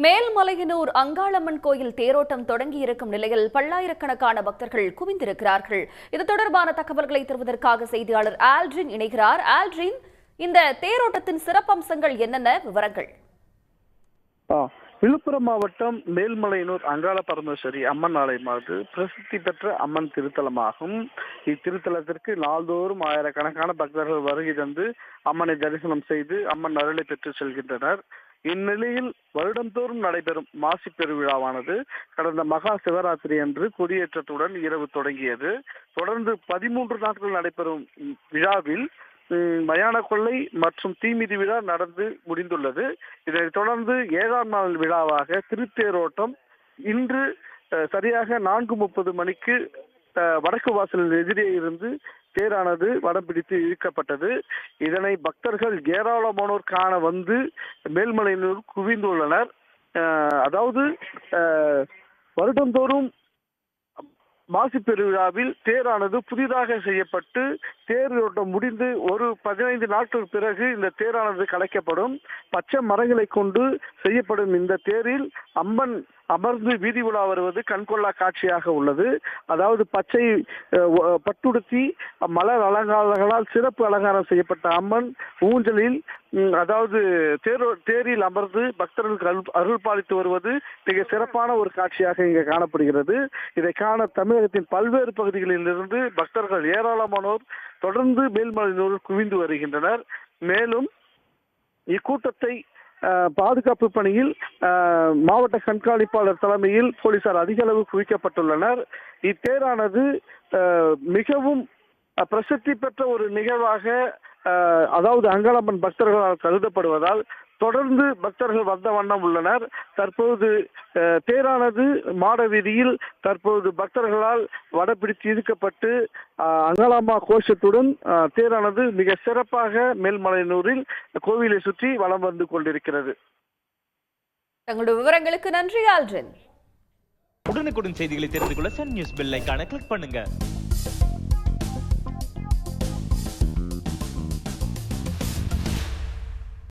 மேல்மலையனூர் அங்காளம்மன் கோயில் தேரோட்டம் தொடங்கியிருக்கும் நிலையில் பல்லாயிரக்கணக்கான பக்தர்கள் குவிந்திருக்கிறார்கள். இது தொடர்பான தகவல்களை தருவதற்காக செய்தியாளர் ஆல்ட்ரின் இணைகிறார். ஆல்ட்ரின், இந்த தேரோட்டத்தின் சிறப்பம்சங்கள் என்னென்ன விவரங்கள்? விழுப்புரம் மாவட்டம் மேல்மலையனூர் அங்காள பரமேஸ்வரி அம்மன் ஆலயமானது பிரசித்தி பெற்ற அம்மன் திருத்தலமாகும். இத்திருத்தலத்திற்கு நாள்தோறும் ஆயிரக்கணக்கான பக்தர்கள் வருகை தந்து அம்மனை தரிசனம் செய்து அம்மன் அருளை பெற்று செல்கின்றனர். இந்நிலையில் வருடந்தோறும் நடைபெறும் மாசி பெருவிழாவானது கடந்த மகா சிவராத்திரி அன்று கொடியேற்றத்துடன் இரவு தொடங்கியது. தொடர்ந்து 13 நாட்கள் நடைபெறும் விழாவில் மயான கொள்ளை மற்றும் தீமிதி விழா நடந்து முடிந்துள்ளது. இதைத் தொடர்ந்து 7ஆம் நாள் விழாவாக திருத்தேரோட்டம் இன்று சரியாக 4:30 மணிக்கு வடக்கு வாசலில் எதிரே இருந்து தேரானது வடம் பிடித்து இழுக்கப்பட்டது. இதனை பக்தர்கள் ஏராளமானோர் காண வந்து மேல்மலையனூர் குவிந்துள்ளனர். அதாவது வருடந்தோறும் மாசி பெருவிழாவில் தேரானது புதிதாக செய்யப்பட்டு தேரோட்டம் முடிந்து ஒரு 15 நாட்கள் பிறகு இந்த தேரானது கலைக்கப்படும். பச்சை மரங்களை கொண்டு செய்யப்படும் இந்த தேரில் அம்மன் அமர்ந்து வீதி உலா வருவது கண்கொள்ளா காட்சியாக உள்ளது. அதாவது பச்சை பட்டுடுத்தி மலர் அலங்காரங்களால் சிறப்பு அலங்காரம் செய்யப்பட்ட அம்மன் ஊஞ்சலில் அதாவது தேரில் அமர்ந்து பக்தர்களுக்கு அருள் பாலித்து வருவது மிக சிறப்பான ஒரு காட்சியாக இங்கே காணப்படுகிறது. இதை காண தமிழகத்தின் பல்வேறு பகுதிகளில் இருந்து பக்தர்கள் ஏராளமானோர் தொடர்ந்து மேல்மலையனூரில் குவிந்து வருகின்றனர். மேலும் இக்கூட்டத்தை பாதுகாப்பு பணியில் மாவட்ட கண்காணிப்பாளர் தலைமையில் போலீசார் அதிக அளவு குவிக்கப்பட்டுள்ளனர். இத்தேரானது மிகவும் பிரசித்தி பெற்ற ஒரு நிகழ்வாக அதாவது அங்காளம்மன் பக்தர்களால் கருதப்படுவதால் தொடர்ந்து பக்தர்கள் வந்த வண்ணம் உள்ளனர். தற்போது தேரானது மாட வீதியில் தற்போது பக்தர்களால் வடபிடித்து இழுக்கப்பட்டு அங்காளம்மா கோஷத்துடன் தேரானது மிக சிறப்பாக மேல்மலையனூரில் கோவிலை சுற்றி வலம் வந்து கொண்டிருக்கிறது. தங்களுடைய விவரங்களுக்கு நன்றி ஆல்ட்ரின். உடனுக்குடன் செய்திகளை தெரிந்து கொள்ள சன் நியூஸ் பெல் ஐகானை கிளிக் பண்ணுங்க.